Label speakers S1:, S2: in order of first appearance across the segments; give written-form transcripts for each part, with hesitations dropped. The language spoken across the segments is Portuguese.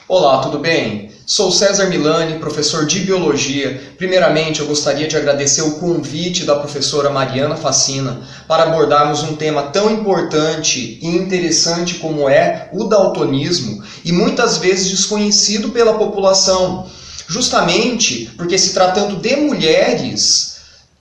S1: Olá, tudo bem? Sou César Milani, professor de Biologia. Primeiramente, eu gostaria de agradecer o convite da professora Mariana Facina para abordarmos um tema tão importante e interessante como é o daltonismo e muitas vezes desconhecido pela população. Justamente porque, se tratando de mulheres,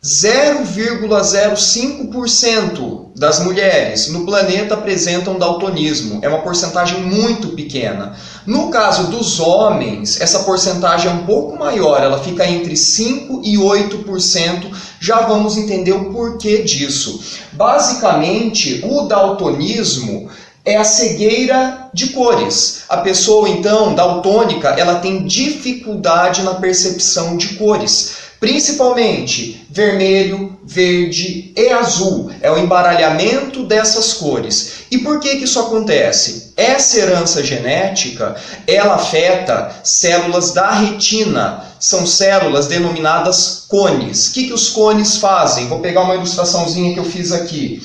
S1: 0,05% das mulheres no planeta apresentam daltonismo. É uma porcentagem muito pequena. No caso dos homens, essa porcentagem é um pouco maior, ela fica entre 5% e 8%. Já vamos entender o porquê disso. Basicamente, o daltonismo é a cegueira de cores. A pessoa, então, daltônica, ela tem dificuldade na percepção de cores. Principalmente vermelho, verde e azul. É o embaralhamento dessas cores. E por que isso acontece? Essa herança genética, ela afeta células da retina. São células denominadas cones. O que os cones fazem? Vou pegar uma ilustraçãozinha que eu fiz aqui.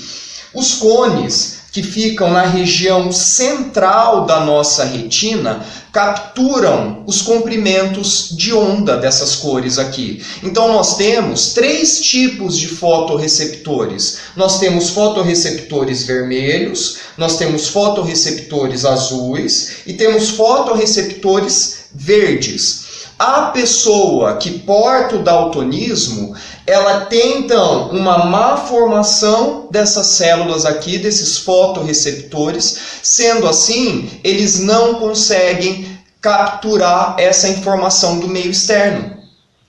S1: Os cones, que ficam na região central da nossa retina, capturam os comprimentos de onda dessas cores aqui. Então nós temos três tipos de fotorreceptores. Nós temos fotorreceptores vermelhos, nós temos fotorreceptores azuis e temos fotorreceptores verdes. A pessoa que porta o daltonismo, ela tem então uma má formação dessas células aqui, desses fotorreceptores. Sendo assim, eles não conseguem capturar essa informação do meio externo.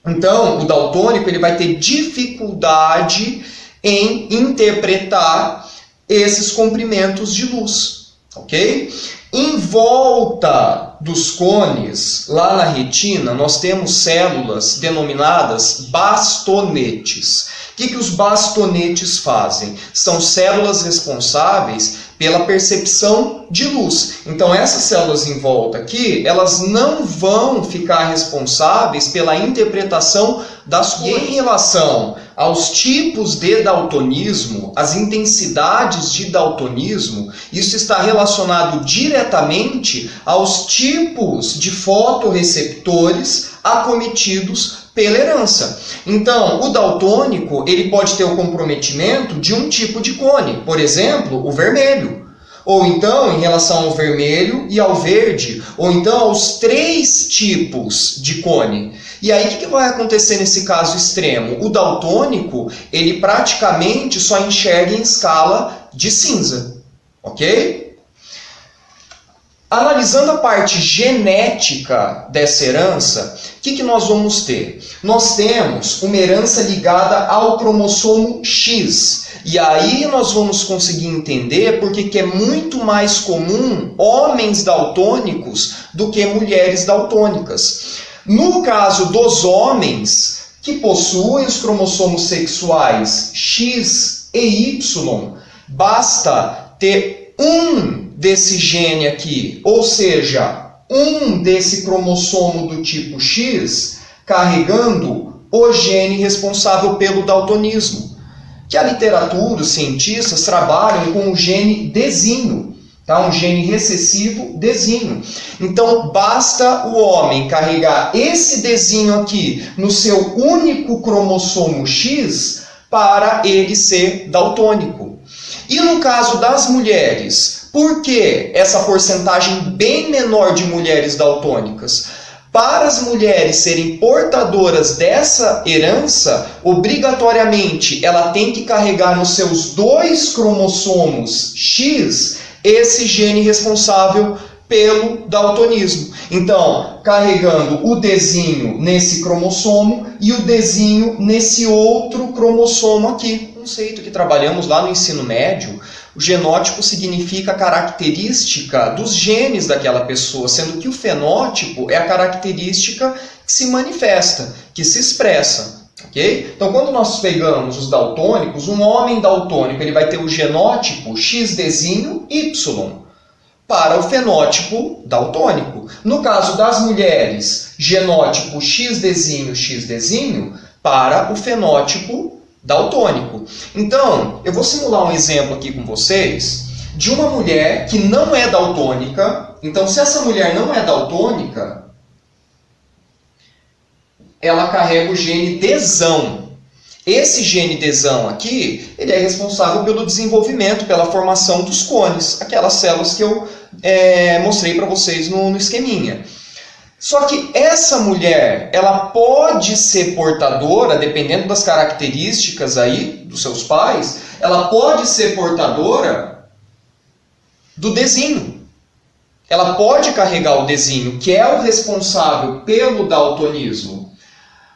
S1: Então, o daltônico ele vai ter dificuldade em interpretar esses comprimentos de luz, ok? Em volta dos cones, lá na retina, nós temos células denominadas bastonetes. O que os bastonetes fazem? São células responsáveis pela percepção de luz. Então essas células em volta aqui, elas não vão ficar responsáveis pela interpretação das cores. E em relação aos tipos de daltonismo, as intensidades de daltonismo, isso está relacionado diretamente aos tipos de fotorreceptores acometidos pela herança. Então, o daltônico ele pode ter o comprometimento de um tipo de cone, por exemplo, o vermelho. Ou então, em relação ao vermelho e ao verde, ou então aos três tipos de cone. E aí, o que vai acontecer nesse caso extremo? O daltônico, ele praticamente só enxerga em escala de cinza, ok? Analisando a parte genética dessa herança, o que nós vamos ter? Nós temos uma herança ligada ao cromossomo X. E aí nós vamos conseguir entender porque que é muito mais comum homens daltônicos do que mulheres daltônicas. No caso dos homens que possuem os cromossomos sexuais X e Y, basta ter um desse gene aqui, ou seja, um desse cromossomo do tipo X, carregando o gene responsável pelo daltonismo. Que a literatura, os cientistas trabalham com o gene Dzinho, tá? Um gene recessivo Dzinho. Então, basta o homem carregar esse Dzinho aqui no seu único cromossomo X para ele ser daltônico. E no caso das mulheres, por que essa porcentagem bem menor de mulheres daltônicas? Para as mulheres serem portadoras dessa herança, obrigatoriamente ela tem que carregar nos seus dois cromossomos X esse gene responsável pelo daltonismo. Então, carregando o Dzinho nesse cromossomo e o Dzinho nesse outro cromossomo aqui. Conceito que trabalhamos lá no ensino médio, o genótipo significa a característica dos genes daquela pessoa, sendo que o fenótipo é a característica que se manifesta, que se expressa. Okay? Então, quando nós pegamos os daltônicos, um homem daltônico ele vai ter o genótipo XDzinho Y para o fenótipo daltônico. No caso das mulheres, genótipo XDzinho XDzinho para o fenótipo daltônico. Então, eu vou simular um exemplo aqui com vocês. de uma mulher que não é daltônica. Então, se essa mulher não é daltônica, ela carrega o gene Dzão. Esse gene Dzão aqui, ele é responsável pelo desenvolvimento, pela formação dos cones, aquelas células que eu mostrei para vocês no esqueminha. Só que essa mulher, ela pode ser portadora, dependendo das características aí dos seus pais, ela pode ser portadora do Dzinho. Ela pode carregar o Dzinho, que é o responsável pelo daltonismo.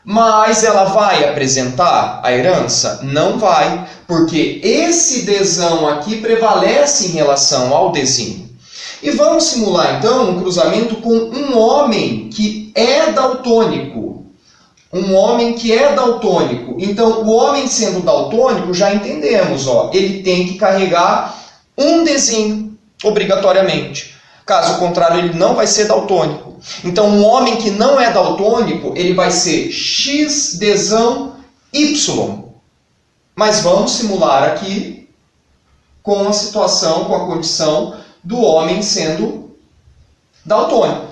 S1: Mas ela vai apresentar a herança? Não vai, porque esse Dzão aqui prevalece em relação ao Dzinho. E vamos simular então um cruzamento com um homem que é daltônico. Um homem que é daltônico. Então, o homem sendo daltônico, já entendemos, ó, ele tem que carregar um Dzinho, obrigatoriamente. Caso contrário, ele não vai ser daltônico. Então, um homem que não é daltônico, ele vai ser XDzão Y. Mas vamos simular aqui com a situação, com a condição do homem sendo daltônico.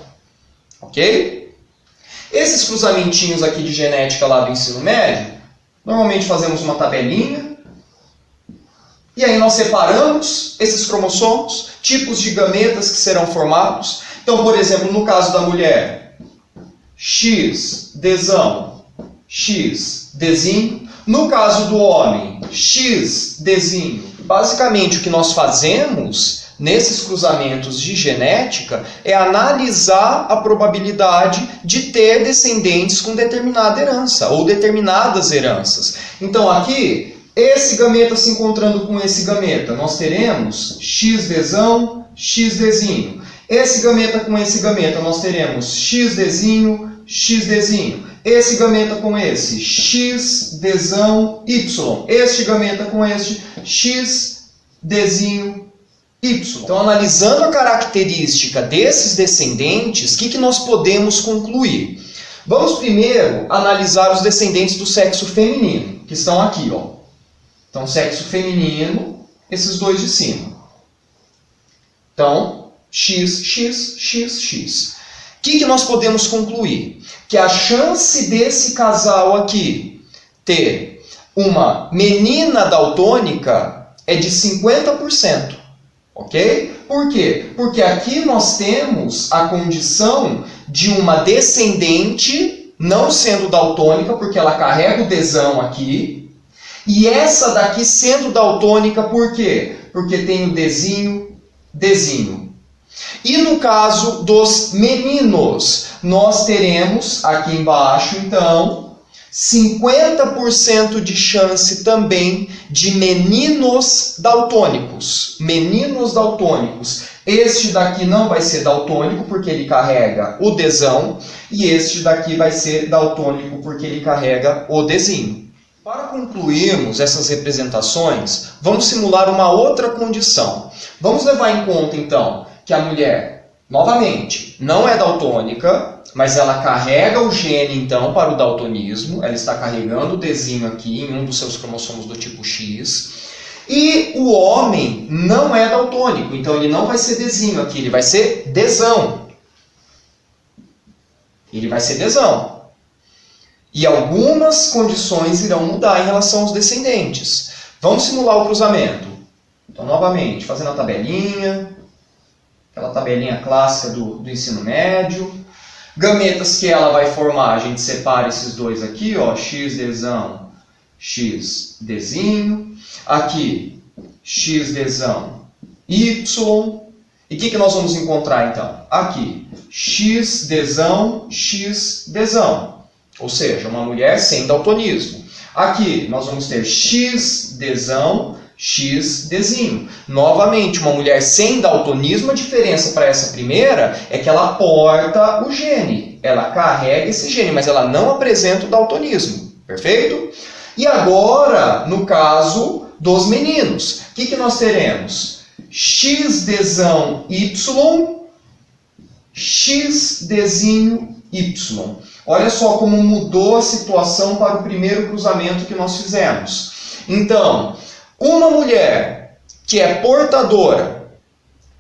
S1: Ok? Esses cruzamentinhos aqui de genética lá do ensino médio, normalmente fazemos uma tabelinha. E aí nós separamos esses cromossomos, tipos de gametas que serão formados. Então, por exemplo, no caso da mulher, XDzão, XDzinho. No caso do homem, XDzinho. Basicamente, o que nós fazemos nesses cruzamentos de genética é analisar a probabilidade de ter descendentes com determinada herança, ou determinadas heranças. Então, aqui, esse gameta se encontrando com esse gameta, nós teremos XDzão, XDzinho. Esse gameta com esse gameta, nós teremos XDzinho, XDzinho. Esse gameta com esse, XDzão, Y. Este gameta com este, XDzinho, Y. Então, analisando a característica desses descendentes, o que nós podemos concluir? Vamos primeiro analisar os descendentes do sexo feminino, que estão aqui, ó. Então, sexo feminino, esses dois de cima. Então, X, X, X, X. O que nós podemos concluir? Que a chance desse casal aqui ter uma menina daltônica é de 50%. Ok? Por quê? Porque aqui nós temos a condição de uma descendente não sendo daltônica, porque ela carrega o Dzão aqui. E essa daqui sendo daltônica, por quê? Porque tem o Dzinho, Dzinho. E no caso dos meninos, nós teremos aqui embaixo, então, 50% de chance também de meninos daltônicos. Meninos daltônicos. Este daqui não vai ser daltônico porque ele carrega o Dzão. E este daqui vai ser daltônico porque ele carrega o Dzinho. Para concluirmos essas representações, vamos simular uma outra condição. Vamos levar em conta, então, que a mulher, novamente, não é daltônica, mas ela carrega o gene, então, para o daltonismo. Ela está carregando o Dzinho aqui em um dos seus cromossomos do tipo X. E o homem não é daltônico, então ele não vai ser Dzinho aqui, ele vai ser Dzão. Ele vai ser Dzão. E algumas condições irão mudar em relação aos descendentes. Vamos simular o cruzamento. Então, novamente, fazendo a tabelinha, aquela tabelinha clássica do ensino médio. Gametas que ela vai formar, a gente separa esses dois aqui, ó, XDzão, XDzinho. Aqui, XDzão, Y. E o que nós vamos encontrar, então? Aqui, XDzão, XDzão. Ou seja, uma mulher sem daltonismo. Aqui, nós vamos ter XDzão, XDzinho. Novamente, uma mulher sem daltonismo, a diferença para essa primeira é que ela porta o gene. Ela carrega esse gene, mas ela não apresenta o daltonismo. Perfeito? E agora, no caso dos meninos, o que nós teremos? XDzão Y, XDzinho Y. Olha só como mudou a situação para o primeiro cruzamento que nós fizemos. Então, uma mulher que é portadora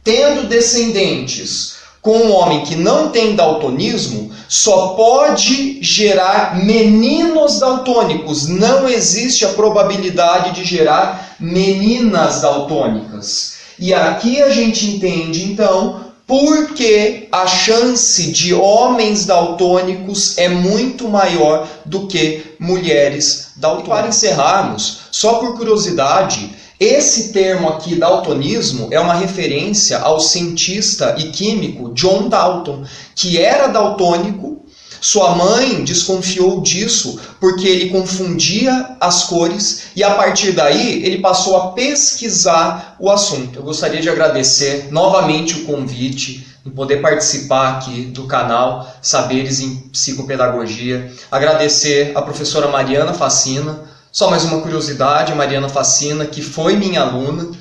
S1: tendo descendentes com um homem que não tem daltonismo, só pode gerar meninos daltônicos. Não existe a probabilidade de gerar meninas daltônicas. E aqui a gente entende, então, por que a chance de homens daltônicos é muito maior do que mulheres daltônicas. Para encerrarmos, só por curiosidade, esse termo aqui, daltonismo, é uma referência ao cientista e químico John Dalton, que era daltônico. Sua mãe desconfiou disso porque ele confundia as cores e a partir daí ele passou a pesquisar o assunto. Eu gostaria de agradecer novamente o convite em poder participar aqui do canal Saberes em Psicopedagogia. Agradecer a professora Mariana Facina. Só mais uma curiosidade, Mariana Facina, que foi minha aluna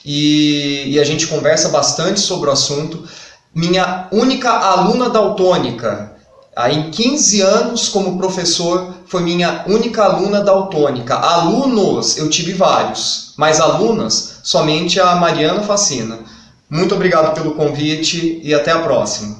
S1: e a gente conversa bastante sobre o assunto. Minha única aluna daltônica, em 15 anos como professor, foi minha única aluna daltônica. Alunos, eu tive vários, mas alunas, somente a Mariana Facina. Muito obrigado pelo convite e até a próxima.